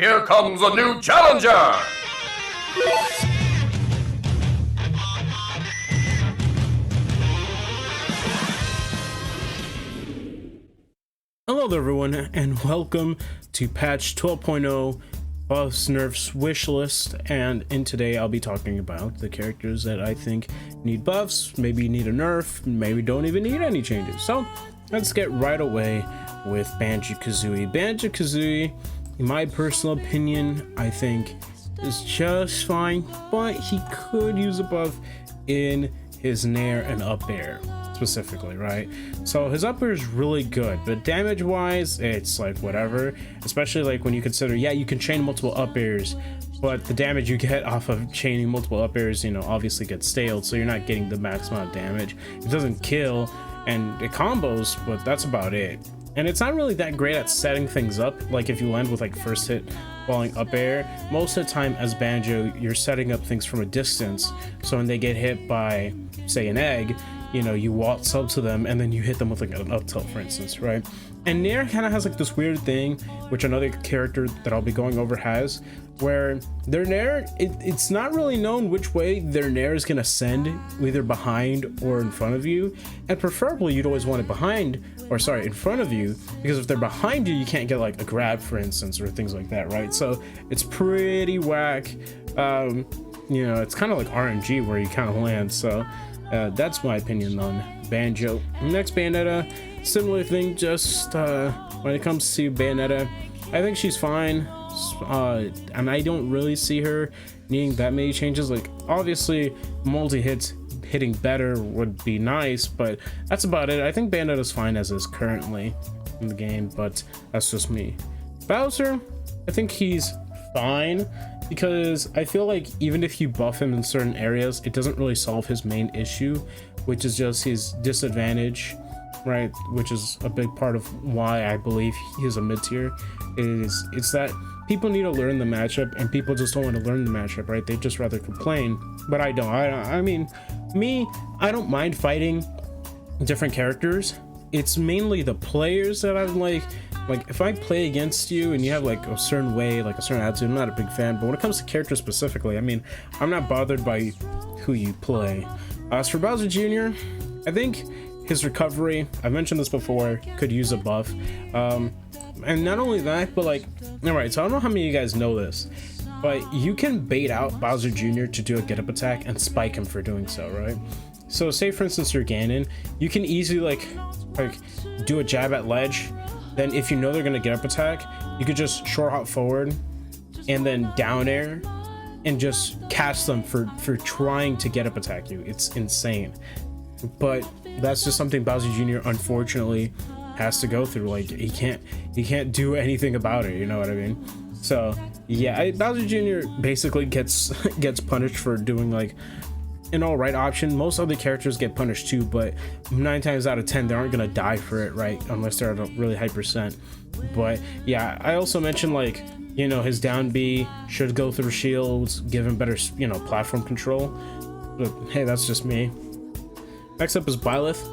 Here comes a new challenger! Hello there everyone, and welcome to patch 12.0 Buffs Nerfs Wishlist. And in today I'll be talking about the characters that I think need buffs, maybe need a nerf, maybe don't even need any changes. So let's get right away with Banjo-kazooie. Banjo-kazooie, in my personal opinion, I think is just fine, but he could use a buff in his nair and up air specifically, right? So his up air is really good, but damage wise it's like whatever, especially like when you consider, yeah, you can chain multiple up airs, but the damage you get off of chaining multiple up airs, you know, obviously gets stale, so you're not getting the max amount of damage. It doesn't kill and it combos, but that's about it. And it's not really that great at setting things up. Like if you land with like first hit falling up air, most of the time as Banjo you're setting up things from a distance, so when they get hit by say an egg, you know, you waltz up to them and then you hit them with like an up tilt, for instance, right? And nair kind of has like this weird thing, which another character that I'll be going over has, where their nair, it's not really known which way their nair is gonna send, either behind or in front of you, and preferably you'd always want it behind, or sorry, in front of you, because if they're behind you, you can't get like a grab, for instance, or things like that, right? So it's pretty whack. You know, it's kind of like RNG where you kind of land. So that's my opinion on Banjo. Next, Bayonetta, similar thing, just when it comes to Bayonetta, I think she's fine, and I don't really see her needing that many changes. Like obviously multi-hits hitting better would be nice, but that's about it. I think Bayonetta's fine as is currently in the game, but that's just me. Bowser, I think he's fine, because I feel like even if you buff him in certain areas, it doesn't really solve his main issue, which is just his disadvantage, right? Which is a big part of why I believe he's a mid-tier. It's that people need to learn the matchup, and people just don't want to learn the matchup, right? They just rather complain, but I don't. I mean, me, I don't mind fighting different characters. It's mainly the players that I'm like if I play against you and you have like a certain way, like a certain attitude, I'm not a big fan. But when it comes to characters specifically, I mean, I'm not bothered by who you play. As for Bowser Jr., I think his recovery, I've mentioned this before, could use a buff. And not only that, but like, all right, so I don't know how many of you guys know this, but you can bait out Bowser Jr. to do a get up attack and spike him for doing so, right? So say for instance you're Ganon, you can easily like do a jab at ledge. Then if you know they're gonna get up attack, you could just short hop forward and then down air and just catch them for trying to get up attack you. It's insane, but that's just something Bowser Jr. unfortunately has to go through. Like he can't do anything about it, you know what I mean? So yeah, Bowser Jr. basically gets punished for doing like an all right option. Most other characters get punished too, but 9 times out of 10 they aren't gonna die for it, right? Unless they're at a really high percent. But yeah, I also mentioned like, you know, his down B should go through shields, give him better, you know, platform control. But hey, that's just me. Next up is Byleth.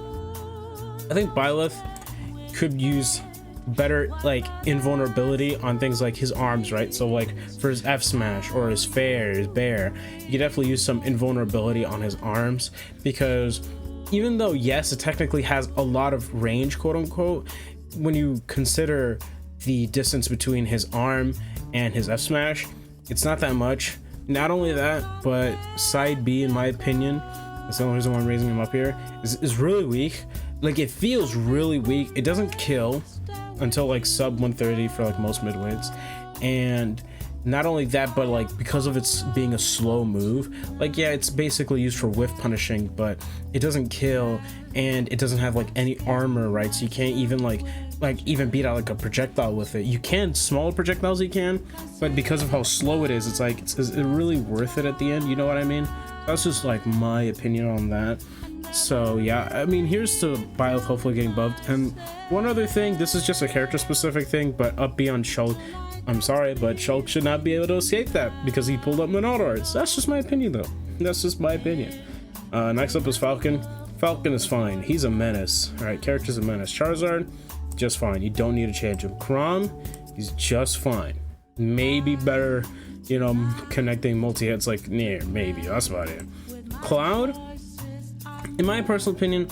I think Byleth could use better like invulnerability on things like his arms, right? So like for his F smash or his fair, his bear, you can definitely use some invulnerability on his arms, because even though yes, it technically has a lot of range, quote unquote, when you consider the distance between his arm and his F smash, it's not that much. Not only that, but side B, in my opinion, that's the only reason why I'm raising him up here, is really weak. Like it feels really weak. It doesn't kill until like sub 130 for like most midweights, and not only that, but like because of its being a slow move, like yeah, it's basically used for whiff punishing, but it doesn't kill, and it doesn't have like any armor, right? So you can't even like even beat out like a projectile with it. You can smaller projectiles, you can, but because of how slow it is like is it really worth it at the end, you know what I mean? That's just like my opinion on that. So yeah, I mean, here's to Byleth hopefully getting buffed. And one other thing, this is just a character specific thing, but up beyond Shulk, I'm sorry, but Shulk should not be able to escape that because he pulled up Monado arts. That's just my opinion though. That's just my opinion. Next up is Falcon. Falcon is fine. He's a menace. All right, character's a menace. Charizard, just fine. You don't need to change him. Chrom, he's just fine. maybe better, you know, connecting multi-hits, like, yeah, maybe, that's about it. Cloud, in my personal opinion,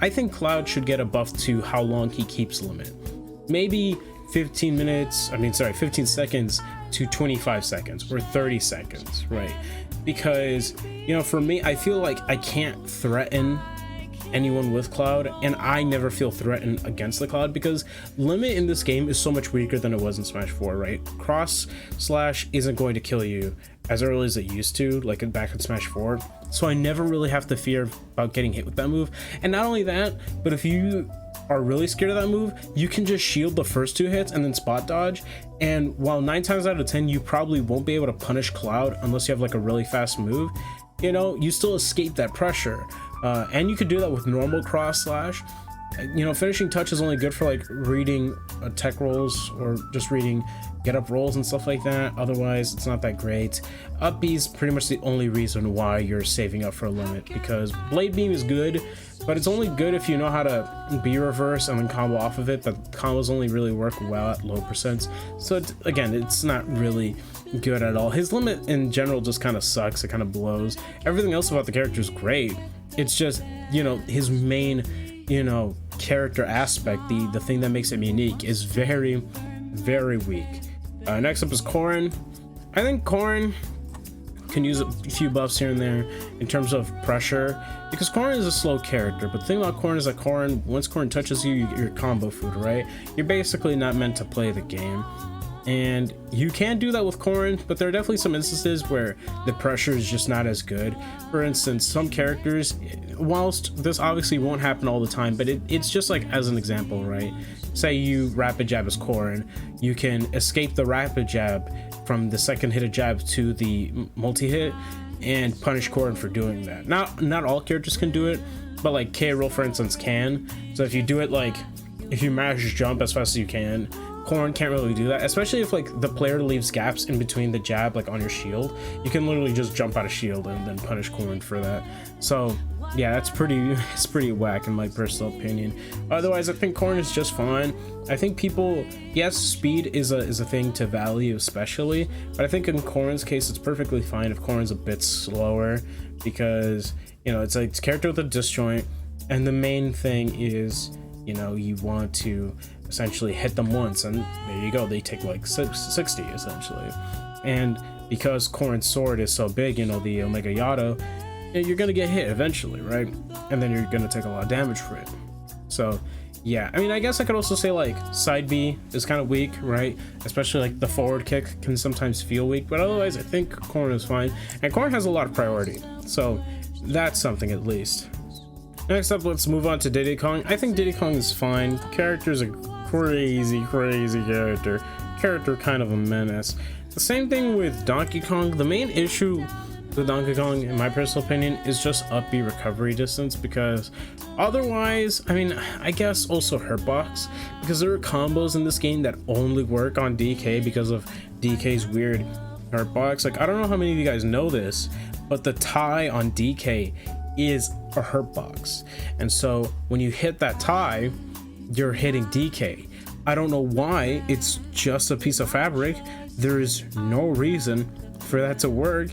I think Cloud should get a buff to how long he keeps limit. Maybe 15 seconds to 25 seconds or 30 seconds, right? Because, you know, for me, I feel like I can't threaten anyone with Cloud, and I never feel threatened against the Cloud because limit in this game is so much weaker than it was in Smash 4, right? Cross slash isn't going to kill you as early as it used to, like back in Smash 4, so I never really have to fear about getting hit with that move. And not only that, but if you are really scared of that move, you can just shield the first 2 hits and then spot dodge, and while 9 times out of 10 you probably won't be able to punish Cloud unless you have like a really fast move, you know, you still escape that pressure. And you could do that with normal cross slash. You know, finishing touch is only good for like reading tech rolls or just reading get up rolls and stuff like that. Otherwise, it's not that great. Up B is pretty much the only reason why you're saving up for a limit, because Blade Beam is good, but it's only good if you know how to B reverse and then combo off of it. But combos only really work well at low percents. So again, it's not really good at all. His limit in general just kind of sucks. It kind of blows. Everything else about the character is great. It's just, you know, his main, you know, character aspect, the thing that makes him unique, is very, very weak. Next up is Corrin. I think Corrin can use a few buffs here and there in terms of pressure, because Corrin is a slow character, but the thing about Corrin is that once Corrin touches you, you're combo food, right? You're basically not meant to play the game. And you can do that with Corrin, but there are definitely some instances where the pressure is just not as good. For instance, some characters, whilst this obviously won't happen all the time, but it's just like as an example, right? Say you rapid jab as Corrin, you can escape the rapid jab from the second hit of jab to the multi-hit and punish Corrin for doing that. Not all characters can do it, but like K. Rool, for instance, can. So if you do it, like if you mash jump as fast as you can, Corrin can't really do that, especially if like the player leaves gaps in between the jab, like on your shield. You can literally just jump out of shield and then punish Corrin for that. So yeah, that's it's pretty whack in my personal opinion. Otherwise, I think Corrin is just fine. I think people, yes, speed is a thing to value especially, but I think in Corrin's case it's perfectly fine if Corrin's a bit slower, because, you know, it's a character with a disjoint, and the main thing is, you know, you want to essentially hit them once, and there you go, they take like 60 essentially. And because Corrin's sword is so big, you know, the Omega Yato, you're gonna get hit eventually, right? And then you're gonna take a lot of damage for it. So yeah, I mean, I guess I could also say like side B is kind of weak, right? Especially like the forward kick can sometimes feel weak, but otherwise I think Corrin is fine, and Corrin has a lot of priority, so that's something at least. Next up, let's move on to Diddy Kong. I think Diddy Kong is fine. Character's a crazy character kind of a menace. The same thing with Donkey Kong. The main issue with Donkey Kong, in my personal opinion, is just up B recovery distance, because otherwise, I mean, I guess also Hurtbox, because there are combos in this game that only work on DK because of DK's weird Hurtbox. Like, I don't know how many of you guys know this, but the tie on DK is a Hurtbox, and so when you hit that tie, you're hitting DK. I don't know why. It's just a piece of fabric. There is no reason for that to work,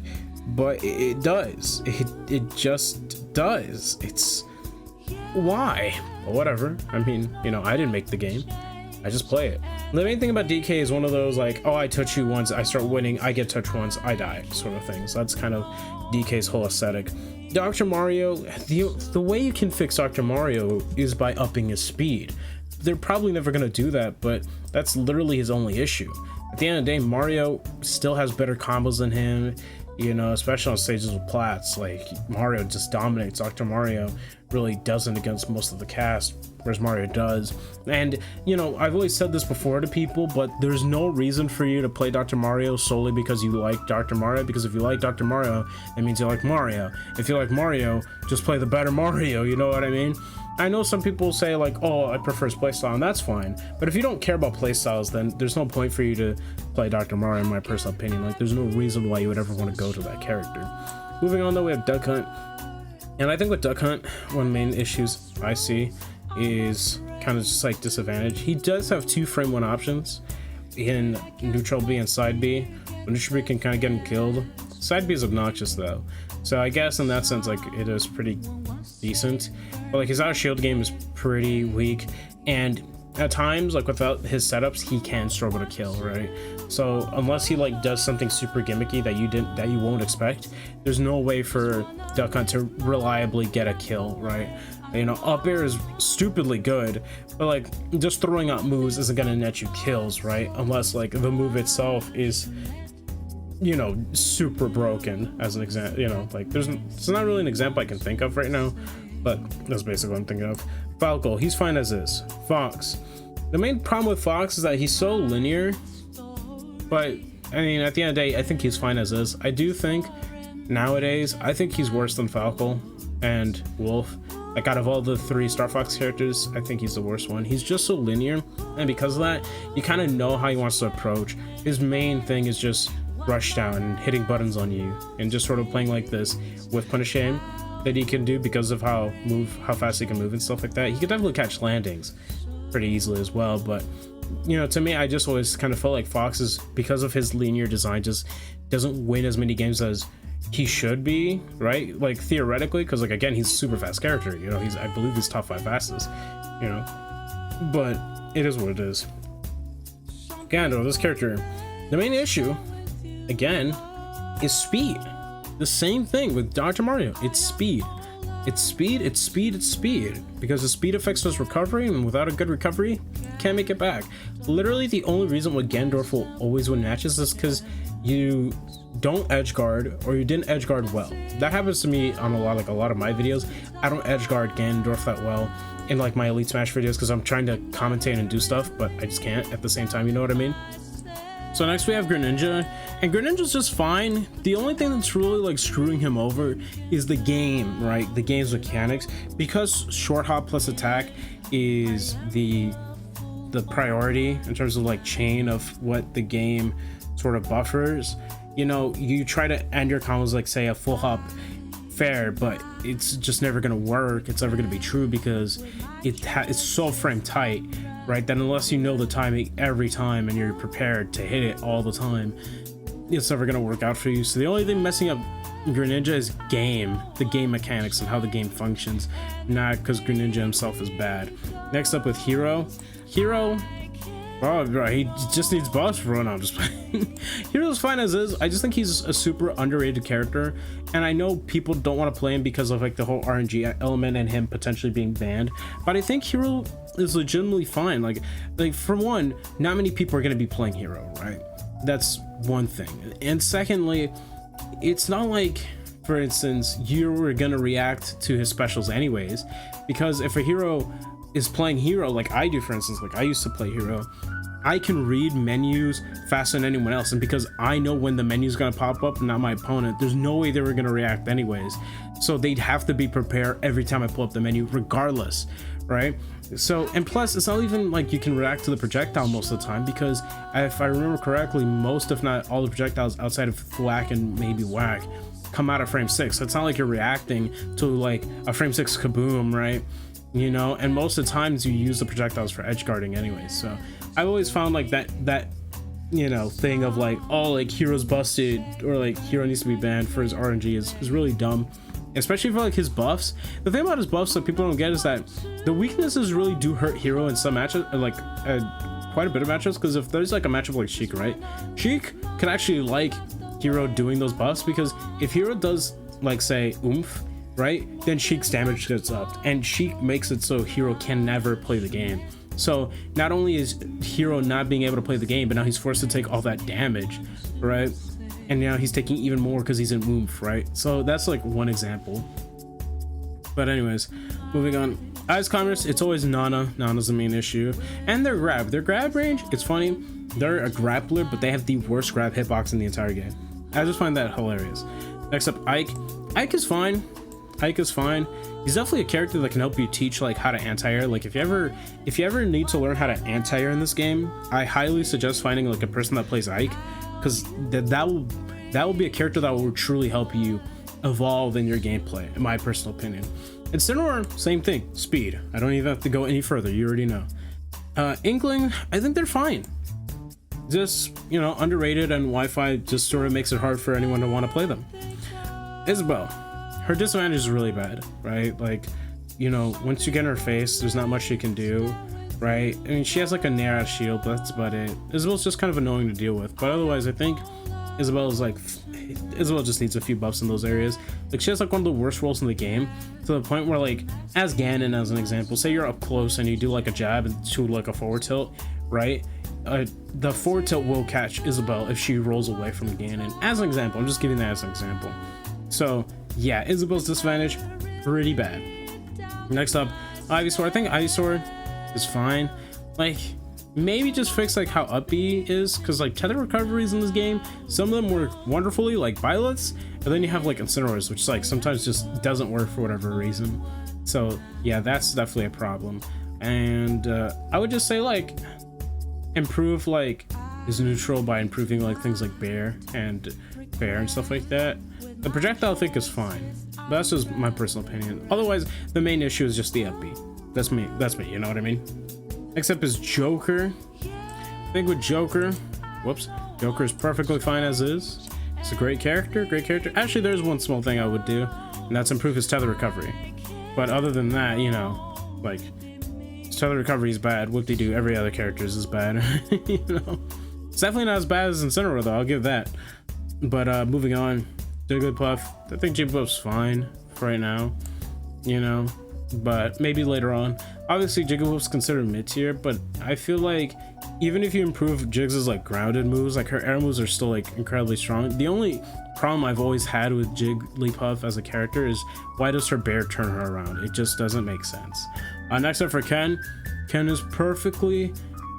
but it does. It just does. It's why? But whatever. I mean, you know, I didn't make the game, I just play it. The main thing about DK is one of those like, oh, I touch you once, I start winning, I get touched once, I die sort of things. That's kind of DK's whole aesthetic. Dr. Mario, the way you can fix Dr. Mario is by upping his speed. They're probably never going to do that, but that's literally his only issue. At the end of the day, Mario still has better combos than him, you know, especially on stages with plats. Like, Mario just dominates. Dr. Mario really doesn't against most of the cast, whereas Mario does. And, you know, I've always said this before to people, but there's no reason for you to play Dr. Mario solely because you like Dr. Mario, because if you like Dr. Mario, that means you like Mario. If you like Mario, just play the better Mario, you know what I mean? I know some people say like, oh, I prefer his playstyle, and that's fine, but if you don't care about playstyles, then there's no point for you to play Dr. Mario, in my personal opinion. Like, there's no reason why you would ever want to go to that character. Moving on, though, we have Duck Hunt, and I think with Duck Hunt, one of the main issues I see is kind of just like disadvantage. He does have 2 frame 1 options, in neutral B and side B. But neutral B can kind of get him killed. Side B is obnoxious though. So I guess in that sense, like, it is pretty decent. But like his out of shield game is pretty weak, and at times, like without his setups, he can struggle to kill, right? So unless he like does something super gimmicky that you won't expect, there's no way for Duck Hunt to reliably get a kill, right? You know, up air is stupidly good, but like just throwing out moves isn't gonna net you kills, right? Unless like the move itself is, you know, super broken, as an example. You know, like it's not really an example I can think of right now, but that's basically what I'm thinking of. Falco, he's fine as is. Fox, the main problem with Fox is that he's so linear, but I mean, at the end of the day, I think he's fine as is. I do think nowadays, I think he's worse than Falco and Wolf. Like out of all the 3 Star Fox characters, I think he's the worst one. He's just so linear, and because of that, you kind of know how he wants to approach. His main thing is just rush down and hitting buttons on you, and just sort of playing like this with punish aim that he can do because of how fast he can move and stuff like that. He could definitely catch landings pretty easily as well, but you know, to me, I just always kind of felt like Fox is, because of his linear design, just doesn't win as many games as he should be, right? Like theoretically, because like again, he's a super fast character, you know, I believe he's top 5 fastest, you know, but it is what it is. Ganondorf, this character, the main issue again is speed. The same thing with Dr. Mario. It's speed. It's speed, it's speed, it's speed. Because the speed affects his recovery, and without a good recovery, you can't make it back. Literally, the only reason why Ganondorf will always win matches is because you don't edge guard, or you didn't edge guard well. That happens to me on a lot of my videos. I don't edge guard Ganondorf that well in like my Elite Smash videos because I'm trying to commentate and do stuff, but I just can't at the same time, you know what I mean? So next we have Greninja, and Greninja's just fine. The only thing that's really like screwing him over is the game, right? The game's mechanics. Because short hop plus attack is the priority in terms of like chain of what the game sort of buffers. You know, you try to end your combos like say a full hop fair, but it's just never gonna work. It's never gonna be true because it's so frame tight, right? That unless you know the timing every time and you're prepared to hit it all the time, it's never gonna work out for you. So the only thing messing up Greninja is the game mechanics and how the game functions, not because Greninja himself is bad. Next up with Hero, oh bro, he just needs buffs. Bro, no, I'm just playing. Hero's fine as is. I just think he's a super underrated character, and I know people don't want to play him because of like the whole RNG element and him potentially being banned, but I think Hero is legitimately fine. Like for one, not many people are going to be playing Hero, right? That's one thing. And secondly, it's not like, for instance, you were going to react to his specials anyways, because if a hero is playing Hero like I do, for instance, like I used to play Hero, I can read menus faster than anyone else, and because I know when the menu's gonna pop up, not my opponent, there's no way they were gonna react anyways. So they'd have to be prepared every time I pull up the menu regardless, right? So, and plus it's not even like you can react to the projectile most of the time, because if I remember correctly, most if not all the projectiles outside of Thwack and maybe Whack come out of frame 6. So it's not like you're reacting to like a frame 6 kaboom, right? You know, and most of the times you use the projectiles for edge guarding anyway. So I've always found like that you know, thing of like, oh, like Hero's busted, or like Hero needs to be banned for his RNG is really dumb, especially for like his buffs. The thing about his buffs that people don't get is that the weaknesses really do hurt Hero in some matches, like quite a bit of matches, because if there's like a matchup like Sheik, right, Sheik can actually like Hero doing those buffs, because if Hero does like say oomph, right, then Sheik's damage gets upped, and Sheik makes it so Hero can never play the game. So not only is Hero not being able to play the game, but now he's forced to take all that damage, right? And now he's taking even more because he's in oomph, right? So that's like one example. But anyways, moving on. Ice Commerce, it's always Nana's the main issue, and their grab range, it's funny, they're a grappler, but they have the worst grab hitbox in the entire game. I just find that hilarious. Next up, Ike is fine. He's definitely a character that can help you teach like how to anti-air. Like if you ever need to learn how to anti-air in this game, I highly suggest finding like a person that plays Ike, because that will be a character that will truly help you evolve in your gameplay, in my personal opinion. And Sinnoh, same thing, speed. I don't even have to go any further, you already know. Inkling, I think they're fine. just, you know, underrated, and Wi-Fi just sort of makes it hard for anyone to want to play them. Isabelle, her disadvantage is really bad, right? Like, you know, once you get in her face, there's not much she can do, right? I mean, she has like a Nair shield, but that's about it. Isabelle's just kind of annoying to deal with, but otherwise I think Isabelle just needs a few buffs in those areas. Like, she has like one of the worst rolls in the game, to the point where, like, as Ganon, as an example, say you're up close and you do like a jab to like a forward tilt, right? The forward tilt will catch Isabelle if she rolls away from Ganon. As an example, I'm just giving that as an example. So yeah, Isabelle's disadvantage, pretty bad. Next up, Ivysaur. I think Ivysaur is fine. Like, maybe just fix like how up B is, because like tether recoveries in this game, some of them work wonderfully, like Byleth's, and then you have like Incineroars, which like sometimes just doesn't work for whatever reason. So yeah, that's definitely a problem. And I would just say, like, improve like his neutral by improving like things like bear and stuff like that. The projectile I think is fine, but that's just my personal opinion. Otherwise, the main issue is just the up B. That's me, you know what I mean? Next up is Joker. I think with Joker, Joker is perfectly fine as is. It's a great character. Actually, there's one small thing I would do, and that's improve his tether recovery. But other than that, you know, like, his tether recovery is bad. Whoop-de-doo, every other character is bad. You know, it's definitely not as bad as Incineroar though, I'll give that. But moving on, Jigglypuff. I think Jigglypuff's fine for right now, you know, but maybe later on. Obviously Jigglypuff's considered mid-tier, but I feel like even if you improve Jigg's like grounded moves, like her air moves are still like incredibly strong. The only problem I've always had with Jigglypuff as a character is, why does her bear turn her around? It just doesn't make sense. Next up for Ken is perfectly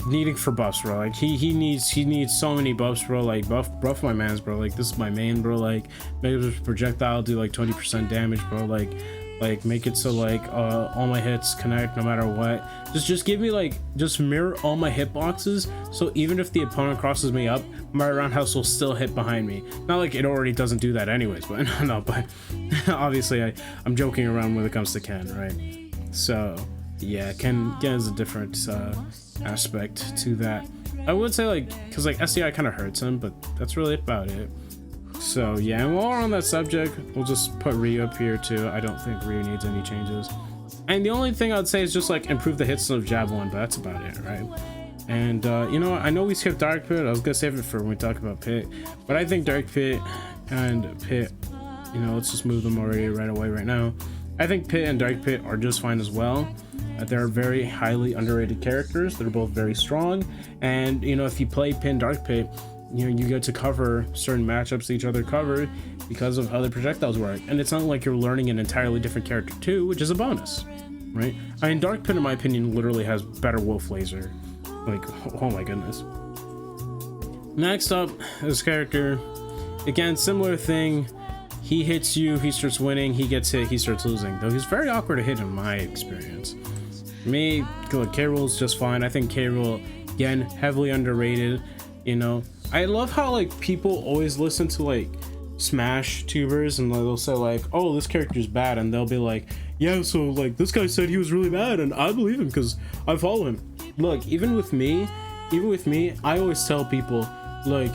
needing for buffs, bro. Like, he needs so many buffs, bro. Like, buff my mans, bro. Like, this is my main, bro. Like, make this projectile do like 20% damage, bro. Like make it so like all my hits connect no matter what. Just give me like, just mirror all my hitboxes, so even if the opponent crosses me up, my roundhouse will still hit behind me. Not like it already doesn't do that anyways, but no, but obviously I'm joking around when it comes to Ken, right? So yeah, Ken has a different aspect to that. I would say, like, because like SDI kind of hurts him, but that's really about it. So yeah, and while we're on that subject, we'll just put Ryu up here too. I don't think Ryu needs any changes. And the only thing I'd say is just like improve the hits of Jab 1, but that's about it, right? And you know, I know we skipped Dark Pit. I was gonna save it for when we talk about Pit, but I think Dark Pit and Pit, you know, let's just move them already right away right now. I think Pit and Dark Pit are just fine as well. They're very highly underrated characters. They're both very strong, and you know, if you play Pit and Dark Pit, you know, you get to cover certain matchups each other covered because of how the projectiles work. And it's not like you're learning an entirely different character too, which is a bonus, right? I mean, Dark Pit in my opinion literally has better Wolf Laser. Like, oh my goodness. Next up, this character, again, similar thing. He hits you, he starts winning, he gets hit, he starts losing. Though he's very awkward to hit in my experience. Me, K. Rool's just fine. I think K. Rool, again, heavily underrated. You know, I love how like people always listen to like Smash tubers and they'll say like, oh, this character's bad, and they'll be like, yeah, so like this guy said he was really bad and I believe him because I follow him. Look, even with me, I always tell people, like,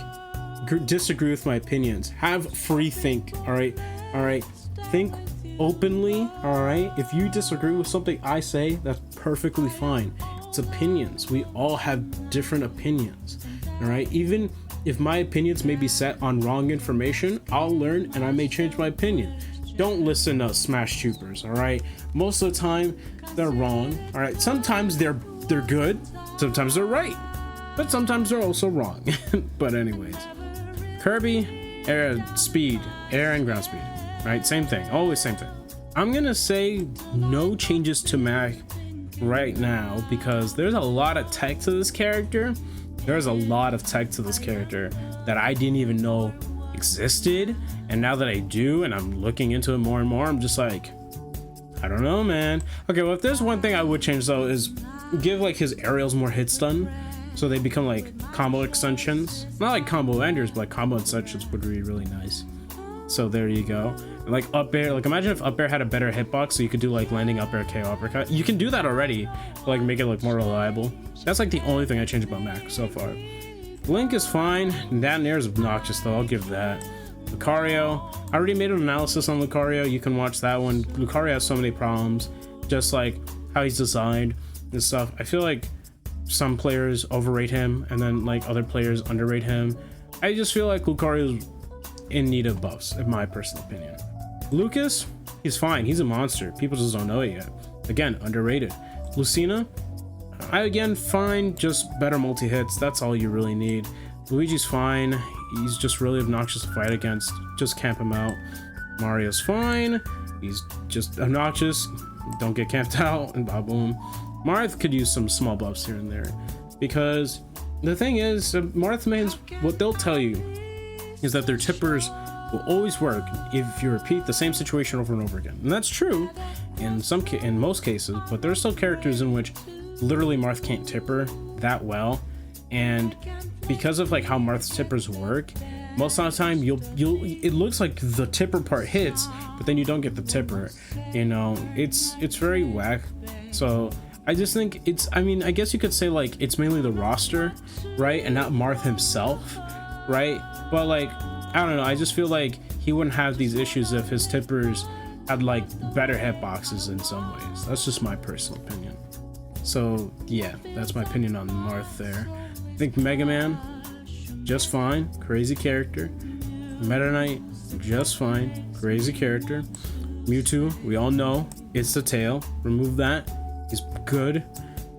disagree with my opinions, have free think. All right, think openly. All right, if you disagree with something I say, that's perfectly fine. It's opinions. We all have different opinions. All right, even if my opinions may be set on wrong information, I'll learn and I may change my opinion. Don't listen to Smash Troopers. All right, most of the time they're wrong. All right, sometimes they're good, sometimes they're right, but sometimes they're also wrong. But anyways, Kirby, air and ground speed, right? Same thing, always same thing. I'm gonna say no changes to Mac right now because there's a lot of tech to this character. There's a lot of tech to this character that I didn't even know existed, and now that I do and I'm looking into it more and more, I'm just like, I don't know, man. Okay, well, if there's one thing I would change though, is give like his aerials more hit stun, so they become like combo extensions. Not like combo enders, but like combo extensions would be really nice. So there you go. And like up air, like imagine if up air had a better hitbox, so you could do like landing up air KO uppercut. You can do that already, but like make it look more reliable. That's like the only thing I changed about Mac so far. Link is fine. That Nair is obnoxious though, I'll give that. Lucario, I already made an analysis on Lucario, you can watch that one. Lucario has so many problems, just like how he's designed and stuff. I feel like some players overrate him and then like other players underrate him. I just feel like Lucario's in need of buffs, in my personal opinion. Lucas, he's fine, he's a monster, people just don't know it yet. Again, underrated. Lucina, again, fine, just better multi-hits, that's all you really need. Luigi's fine, he's just really obnoxious to fight against, just camp him out. Mario's fine, he's just obnoxious, don't get camped out, and boom. Marth could use some small buffs here and there, because the thing is, Marth mains, what they'll tell you is that their tippers will always work if you repeat the same situation over and over again. And that's true in most cases, but there are still characters in which literally Marth can't tipper that well, and because of like how Marth's tippers work, most of the time it looks like the tipper part hits, but then you don't get the tipper, you know. It's very whack. So I just think I mean, I guess you could say like it's mainly the roster, right, and not Marth himself, right? But like, I don't know, I just feel like he wouldn't have these issues if his tippers had like better hitboxes in some ways. That's just my personal opinion. So yeah, that's my opinion on Marth there. I think Mega Man, just fine, crazy character. Meta Knight, just fine, crazy character. Mewtwo, we all know it's the tail, remove that, he's good.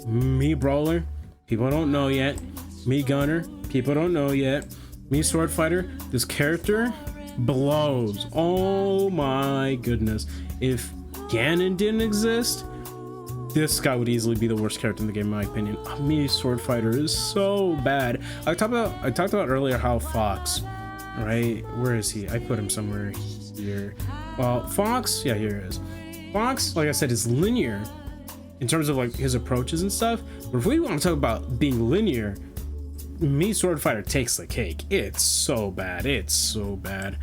Me Brawler, people don't know yet. Me Gunner, people don't know yet. Me Sword Fighter, this character blows. Oh my goodness. If Ganon didn't exist, this guy would easily be the worst character in the game, in my opinion. Me Sword Fighter is so bad. I talked about earlier how Fox, right? Where is he? I put him somewhere here. Well, Fox, yeah, here it is. Fox, like I said, is linear in terms of like his approaches and stuff. But if we want to talk about being linear, Me Sword Fighter takes the cake. It's so bad. It's so bad.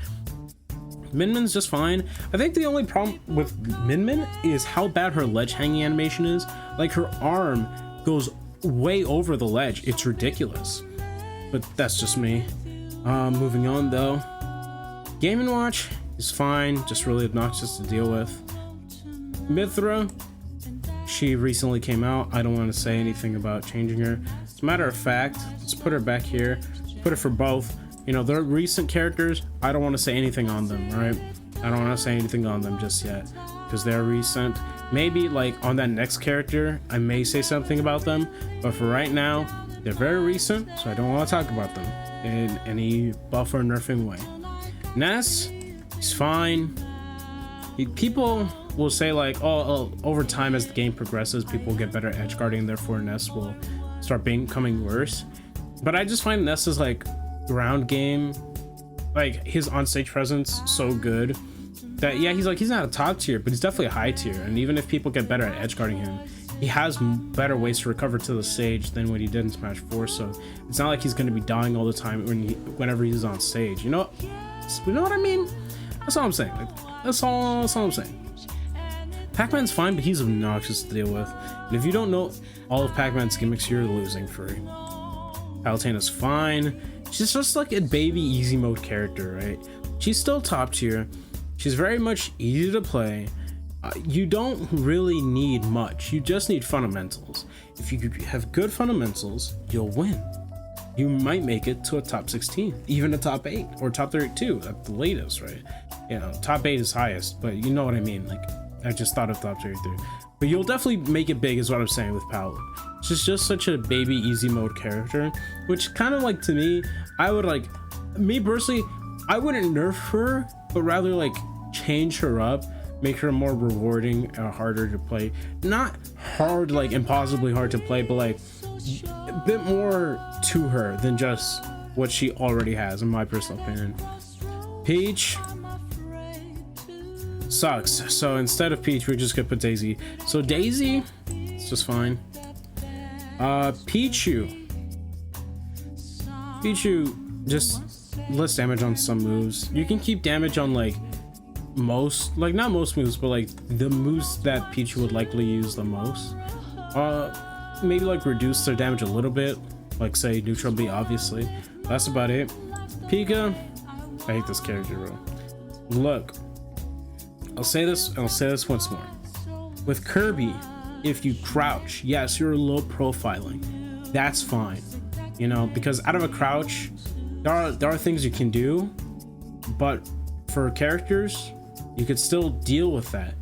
Min Min's just fine. I think the only problem with Min Min is how bad her ledge hanging animation is. Like her arm goes way over the ledge. It's ridiculous. But that's just me. Moving on though. Game & Watch is fine, just really obnoxious to deal with. Mythra, she recently came out. I don't want to say anything about changing her. As a matter of fact, let's put her back here. Put it for both. You know, they're recent characters. I don't want to say anything on them, right? I don't want to say anything on them just yet because they're recent. Maybe like on that next character, I may say something about them. But for right now, they're very recent, so I don't want to talk about them in any buff or nerfing way. Ness, he's fine. People will say like, oh, over time as the game progresses, people will get better at edge guarding, therefore Ness will start becoming worse. But I just find Ness's like ground game, like his on-stage presence, so good that yeah, he's not a top tier, but he's definitely a high tier. And even if people get better at edge guarding him, he has better ways to recover to the stage than what he did in Smash 4. So it's not like he's going to be dying all the time whenever he's on stage. You know what I mean? That's all I'm saying. Like, that's all I'm saying. Pac-Man's fine, but he's obnoxious to deal with. And if you don't know all of Pac-Man's gimmicks, you're losing free. Palutena's fine. She's just like a baby easy mode character, right? She's still top tier. She's very much easy to play. You don't really need much. You just need fundamentals. If you have good fundamentals, you'll win. You might make it to a top 16, even a top 8 or top 32 at the latest, right? You know, top 8 is highest, but you know what I mean. Like, I just thought of top 33. But you'll definitely make it big is what I'm saying with Palu. She's just such a baby easy mode character, which kind of like, to me, I would like, me personally, I wouldn't nerf her, but rather like change her up, make her more rewarding, harder to play. Not hard, like impossibly hard to play, but like a bit more to her than just what she already has, in my personal opinion. Peach sucks. So instead of Peach, we just could put Daisy. So Daisy, it's just fine. Pichu, just less damage on some moves. You can keep damage on like most, like not most moves, but like the moves that Pichu would likely use the most. Maybe like reduce their damage a little bit, like say neutral B, obviously. That's about it. Pika, I hate this character, bro. Look, I'll say this and I'll say this once more. With Kirby, if you crouch, yes, you're low profiling. That's fine, you know, because out of a crouch, there are things you can do, but for characters, you could still deal with that,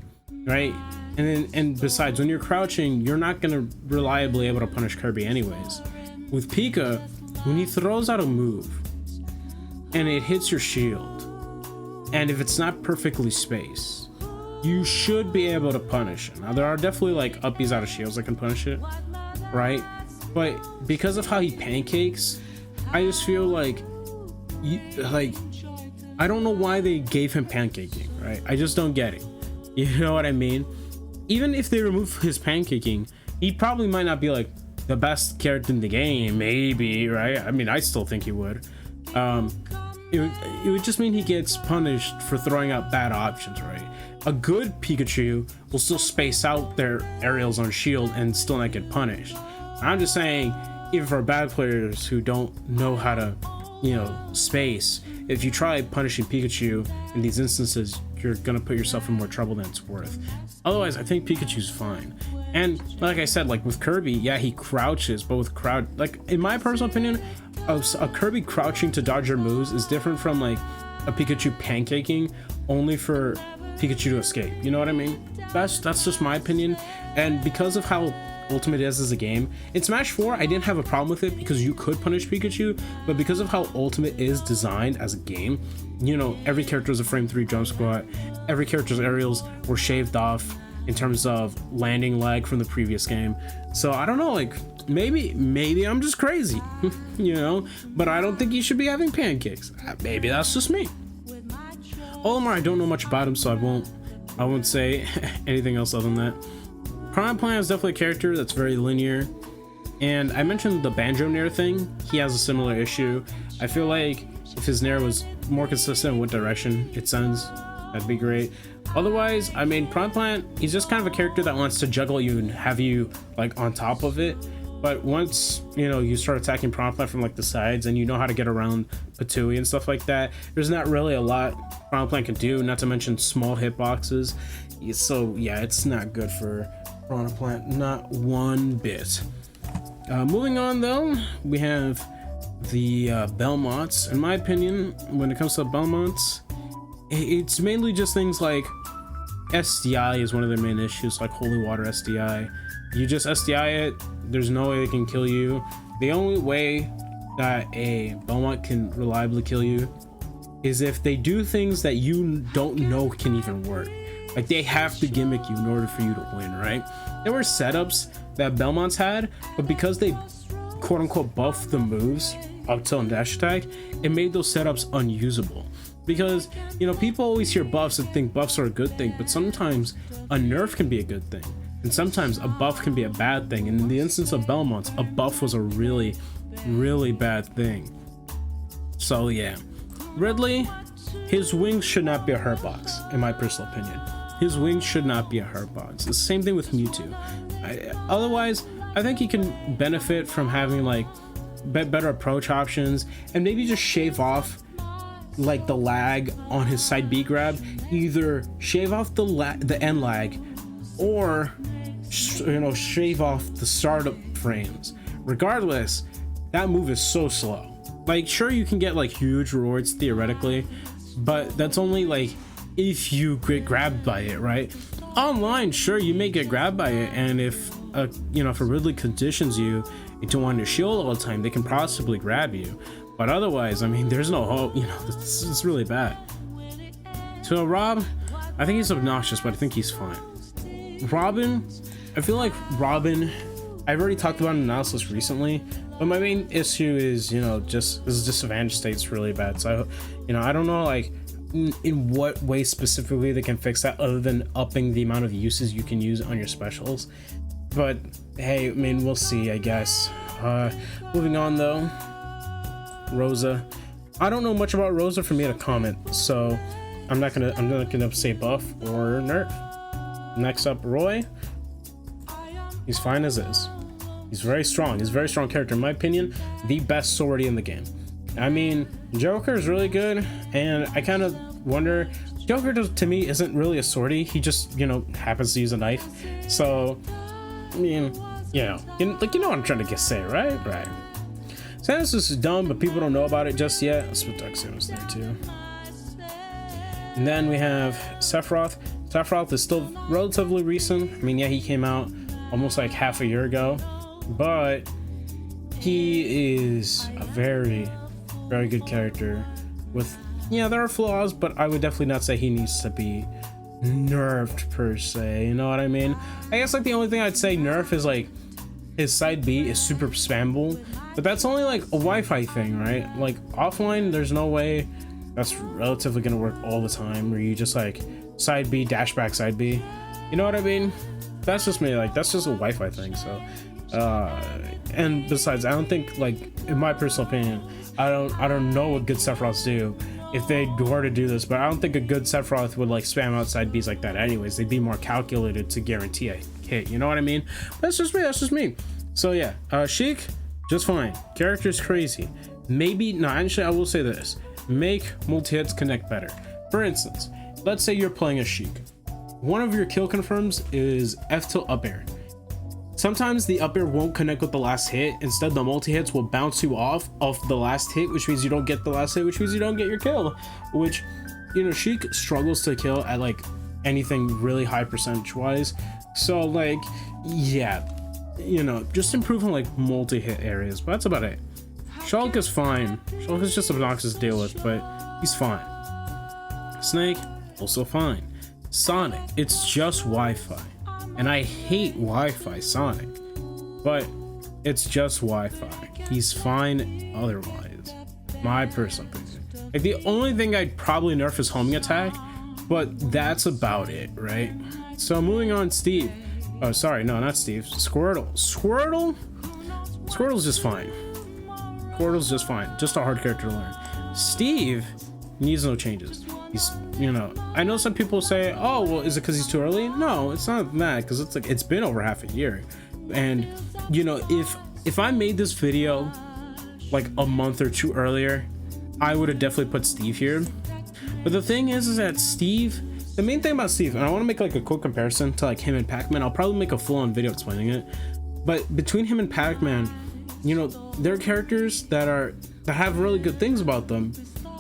right? And besides, when you're crouching, you're not gonna reliably able to punish Kirby anyways. With Pika, when he throws out a move and it hits your shield, and if it's not perfectly spaced, you should be able to punish it. Now there are definitely like uppies out of shields that can punish it, right? But because of how he pancakes, I just feel like I don't know why they gave him pancaking, right? I just don't get it. You know what I mean? Even if they remove his pancaking, he probably might not be like the best character in the game, maybe, right? I mean, I still think he would. It would just mean he gets punished for throwing out bad options, right? A good Pikachu will still space out their aerials on shield and still not get punished. I'm just saying, even for bad players who don't know how to, you know, space, if you try punishing Pikachu in these instances, you're gonna put yourself in more trouble than it's worth. Otherwise, I think Pikachu's fine. And like I said, like with Kirby, yeah, he crouches, but with like in my personal opinion, a Kirby crouching to dodge your moves is different from like a Pikachu pancaking only for Pikachu to escape. You know what I mean? That's just my opinion. And because of how Ultimate is as a game, in Smash 4 I didn't have a problem with it because you could punish Pikachu, but because of how Ultimate is designed as a game, you know, every character is a frame 3 jump squat, every character's aerials were shaved off in terms of landing lag from the previous game. So I don't know, like maybe I'm just crazy, you know, but I don't think you should be having pancakes. Maybe that's just me. Olimar, I don't know much about him, so I won't say anything else other than that. Prime Plan is definitely a character that's very linear, and I mentioned the Banjo Nair thing. He has a similar issue. I feel like if his Nair was more consistent in what direction it sends, that'd be great. Otherwise, I mean, Prime Plant, he's just kind of a character that wants to juggle you and have you like on top of it. But once, you know, you start attacking Prime Plant from like the sides and you know how to get around Patui and stuff like that, there's not really a lot Prime Plant can do, not to mention small hitboxes. So yeah, it's not good for Prime Plant, not one bit. Moving on though, we have the Belmonts. In my opinion, when it comes to Belmonts, it's mainly just things like SDI is one of their main issues, like holy water SDI. You just SDI it, there's no way it can kill you. The only way that a Belmont can reliably kill you is if they do things that you don't know can even work. Like they have to gimmick you in order for you to win, right? There were setups that Belmonts had, but because they quote unquote buffed the moves up till and dash attack, it made those setups unusable. Because, you know, people always hear buffs and think buffs are a good thing, but sometimes a nerf can be a good thing, and sometimes a buff can be a bad thing. And in the instance of Belmonts, a buff was a really, really bad thing. So yeah, Ridley, his wings should not be a hurt box, in my personal opinion. His wings should not be a hurt box. It's the same thing with Mewtwo. Otherwise, I think he can benefit from having like better approach options and maybe just shave off like the lag on his side B grab. Either shave off the end lag, or you know, shave off the startup frames. Regardless, that move is so slow. Like sure, you can get like huge rewards theoretically, but that's only like if you get grabbed by it, right? Online, sure, you may get grabbed by it, and if you know, if a Ridley conditions you into wanting to shield all the time, they can possibly grab you. But otherwise, I mean, there's no hope. You know, it's really bad. So Rob, I think he's obnoxious, but I think he's fine. Robin, I feel like Robin, I've already talked about an analysis recently, but my main issue is, you know, just this disadvantage state's really bad. So, you know, I don't know like in what way specifically they can fix that other than upping the amount of uses you can use on your specials. But hey, I mean, we'll see, I guess. Moving on though, Rosa. I don't know much about Rosa for me to comment, so I'm not gonna say buff or nerf. Next up, Roy. He's fine as is. He's very strong. He's a very strong character. In my opinion, the best swordy in the game. I mean, Joker is really good, and I kind of wonder, Joker to me isn't really a swordy. He just, you know, happens to use a knife. So, I mean, you know what I'm trying to say, right? Right. Samus is dumb, but people don't know about it just yet. Spitoxia was there too. And then we have Sephiroth. Sephiroth is still relatively recent. I mean, yeah, he came out almost like half a year ago, but he is a very, very good character with, yeah, there are flaws, but I would definitely not say he needs to be nerfed per se, you know what I mean? I guess like the only thing I'd say nerf is like his side B is super spammable, but that's only like a Wi-Fi thing, right? Like offline, there's no way that's relatively gonna work all the time where you just like side B dash back side B, you know what I mean? That's just me, like that's just a Wi-Fi thing. So and besides, I don't think, like, in my personal opinion, I don't know what good Sephiroths do if they were to do this, but I don't think a good Sephiroth would like spam outside Bs like that anyways. They'd be more calculated to guarantee a hit, you know what I mean? That's just me. So yeah, Sheik, just fine. Character's crazy. Maybe, no, actually I will say this, make multi-hits connect better. For instance, let's say you're playing a Sheik. One of your kill confirms is F tilt up air. Sometimes the up air won't connect with the last hit. Instead, the multi-hits will bounce you off the last hit, which means you don't get the last hit, which means you don't get your kill. Which, you know, Sheik struggles to kill at like anything really high percentage-wise. So like, yeah, you know, just improve on like multi-hit areas, but that's about it. Shulk is fine. Shulk is just obnoxious to deal with, but he's fine. Snake, also fine. Sonic, it's just Wi-Fi. And I hate Wi-Fi Sonic, but it's just Wi-Fi. He's fine otherwise, my personal opinion. Like the only thing I'd probably nerf is homing attack, but that's about it, right? So moving on, Steve. Oh, sorry, no, not Steve. Squirtle's just fine. Squirtle's just fine. Just a hard character to learn. Steve needs no changes. He's, you know, I know some people say, oh, well, is it because he's too early? No, it's not that, because it's like, it's been over half a year. And, you know, if I made this video like a month or two earlier, I would have definitely put Steve here. But the thing is that Steve, the main thing about Steve, and I want to make like a quick comparison to like him and Pac-Man. I'll probably make a full-on video explaining it. But between him and Pac-Man, you know, they're characters that have really good things about them,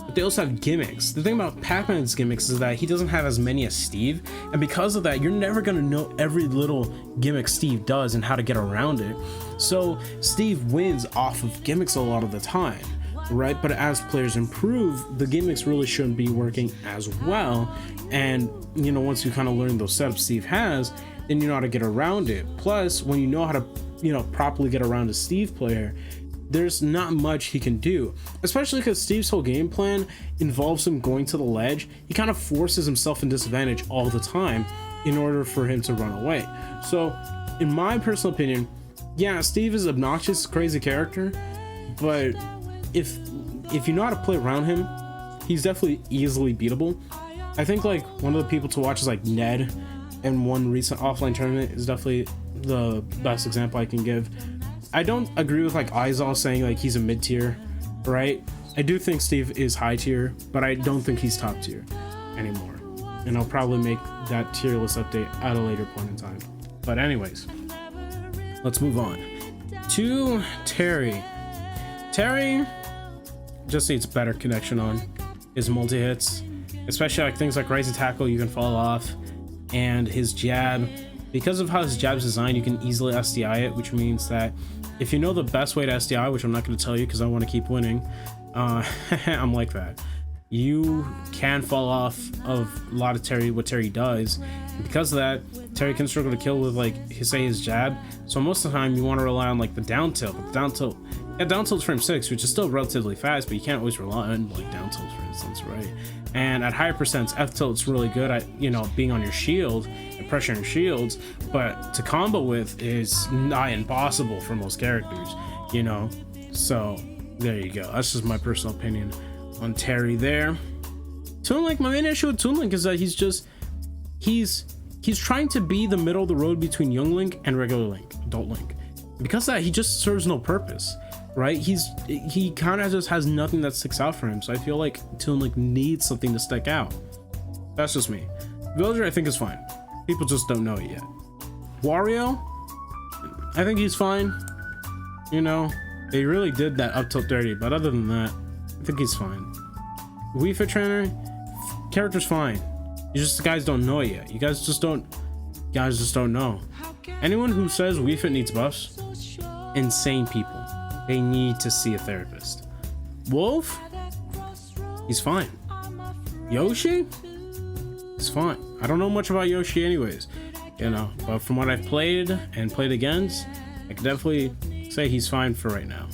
but they also have gimmicks. The thing about Pac-Man's gimmicks is that he doesn't have as many as Steve, and because of that, you're never gonna know every little gimmick Steve does and how to get around it. So Steve wins off of gimmicks a lot of the time, right? But as players improve, the gimmicks really shouldn't be working as well. And, you know, once you kind of learn those setups Steve has, then you know how to get around it. Plus, when you know how to, you know, properly get around a Steve player, there's not much he can do, especially because Steve's whole game plan involves him going to the ledge. He kind of forces himself in disadvantage all the time in order for him to run away. So in my personal opinion, yeah, Steve is an obnoxious, crazy character, but if you know how to play around him, he's definitely easily beatable. I think like one of the people to watch is like Ned, and one recent offline tournament is definitely the best example I can give. I don't agree with like Isabelle saying like he's a mid-tier, right? I do think Steve is high tier, but I don't think he's top tier anymore. And I'll probably make that tier list update at a later point in time. But anyways, let's move on to Terry. Terry just needs better connection on his multi-hits, especially like things like rising tackle you can fall off, and his jab. Because of how his jab's designed, you can easily SDI it, which means that if you know the best way to SDI, which I'm not going to tell you because I want to keep winning, I'm like that. You can fall off of a lot of what Terry does. And because of that, Terry can struggle to kill with like his jab. So most of the time you want to rely on like the down tilt. But the down tilt, yeah, down tilt's frame 6, which is still relatively fast, but you can't always rely on like down tilt, for instance, right? And at higher percents, F tilt's really good at, you know, being on your shield and pressuring shields, but to combo with is nigh impossible for most characters, you know? So there you go. That's just my personal opinion on Terry there. Toon Link, my main issue with Toon Link is that he's trying to be the middle of the road between Young Link and regular Link, Adult Link. Because of that, he just serves no purpose, right? He kind of just has nothing that sticks out for him. So I feel like Toon Link needs something to stick out. That's just me. Villager, I think, is fine. People just don't know it yet. Wario, I think he's fine. You know, they really did that up till 30, but other than that, I think he's fine. Wii Fit Trainer, character's fine. You just guys don't know it yet. You guys just don't know. Anyone who says Wii Fit needs buffs, insane people. They need to see a therapist. Wolf, he's fine. Yoshi, he's fine. I don't know much about Yoshi anyways, you know, but from what I've played and played against, I can definitely say he's fine for right now.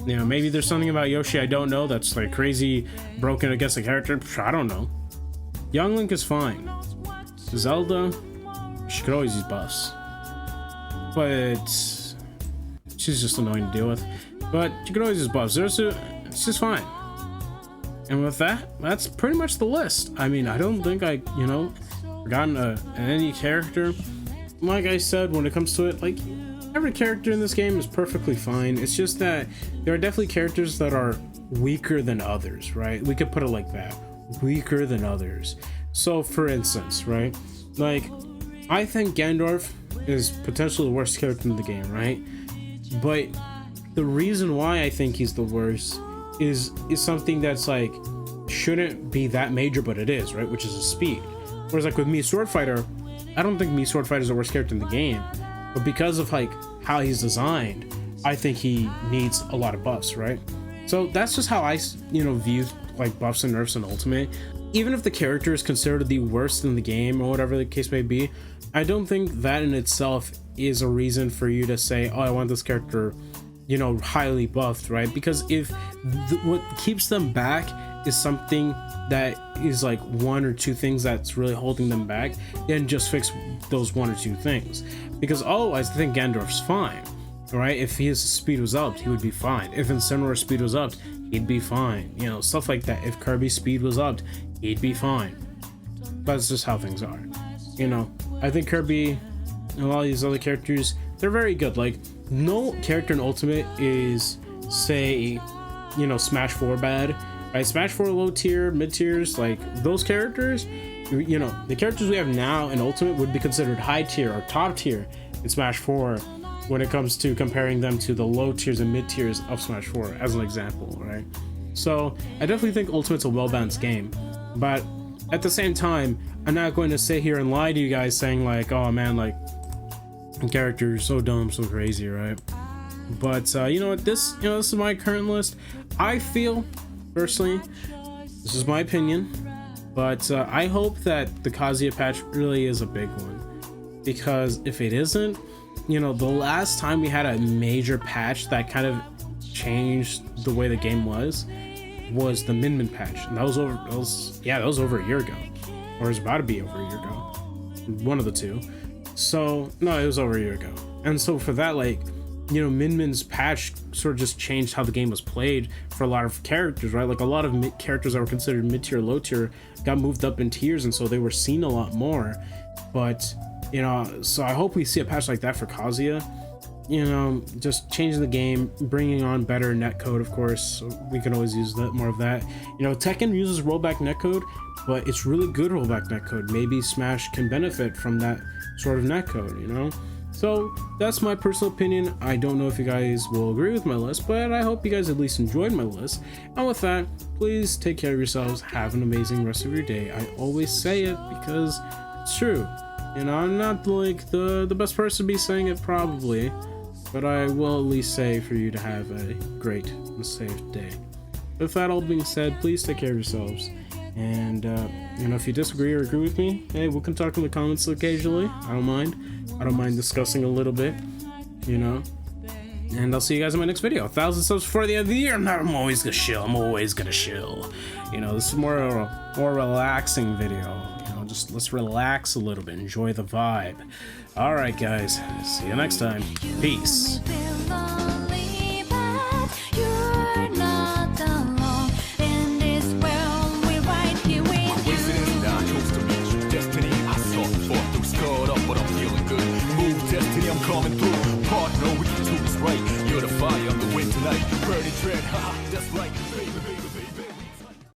You know, maybe there's something about Yoshi I don't know that's like crazy broken against a character. I don't know. Young Link is fine. Zelda, she could always use buffs, but she's just annoying to deal with. But you could always use buffs. It's just fine. And with that, that's pretty much the list. I mean, I don't think I, you know, forgotten any character. Like I said, when it comes to it, like, every character in this game is perfectly fine. It's just that there are definitely characters that are weaker than others, right? We could put it like that. Weaker than others. So, for instance, right? Like, I think Ganondorf is potentially the worst character in the game, right? But the reason why I think he's the worst is something that's like shouldn't be that major, but it is, right? Which is his speed. Whereas like with me Sword Fighter, I don't think me Sword Fighter is the worst character in the game, but because of like how he's designed, I think he needs a lot of buffs, right? So that's just how I, you know, view like buffs and nerfs in Ultimate. Even if the character is considered the worst in the game or whatever the case may be, I don't think that in itself is a reason for you to say, oh, I want this character, you know, highly buffed, right? Because if what keeps them back is something that is like one or two things that's really holding them back, then just fix those one or two things. Because otherwise, I think Ganondorf's fine, right? If his speed was upped, he would be fine. If Incineroar's speed was upped, he'd be fine. You know, stuff like that. If Kirby's speed was upped, he'd be fine. That's just how things are. You know, I think Kirby and a lot of these other characters, they're very good. Like, no character in Ultimate is, say, you know, Smash 4 bad, right? Smash 4 low tier, mid tiers, like those characters, you know, the characters we have now in Ultimate would be considered high tier or top tier in Smash 4 when it comes to comparing them to the low tiers and mid tiers of Smash 4 as an example, right? So I definitely think Ultimate's a well-balanced game, but at the same time, I'm not going to sit here and lie to you guys saying like, oh man, like, character is so dumb, so crazy, right? But you know what, this is my current list. I feel personally, this is my opinion, but I hope that the Kazuya patch really is a big one, because if it isn't, you know, the last time we had a major patch that kind of changed the way the game was the Min Min patch, and that was over a year ago, or it was about to be over a year ago, one of the two. So no, it was over a year ago. And so for that, like, you know, Min Min's patch sort of just changed how the game was played for a lot of characters, right? Like a lot of characters that were considered mid-tier, low-tier got moved up in tiers, and so they were seen a lot more. But, you know, so I hope we see a patch like that for Kazuya. You know, just changing the game, bringing on better netcode, of course. So we can always use that, more of that. You know, Tekken uses rollback netcode, but it's really good rollback netcode. Maybe Smash can benefit from that sort of netcode, you know? So that's my personal opinion. I don't know if you guys will agree with my list, but I hope you guys at least enjoyed my list. And with that, please take care of yourselves. Have an amazing rest of your day. I always say it because it's true. You know, I'm not like the best person to be saying it probably, but I will at least say for you to have a great and safe day. With that all being said, please take care of yourselves. And, you know, if you disagree or agree with me, hey, we can talk in the comments occasionally. I don't mind. I don't mind discussing a little bit, you know. And I'll see you guys in my next video. 1,000 subs before the end of the year. I'm always gonna chill. I'm always gonna chill. You know, this is more relaxing video. You know, just let's relax a little bit. Enjoy the vibe. All right, guys. See you next time. Peace.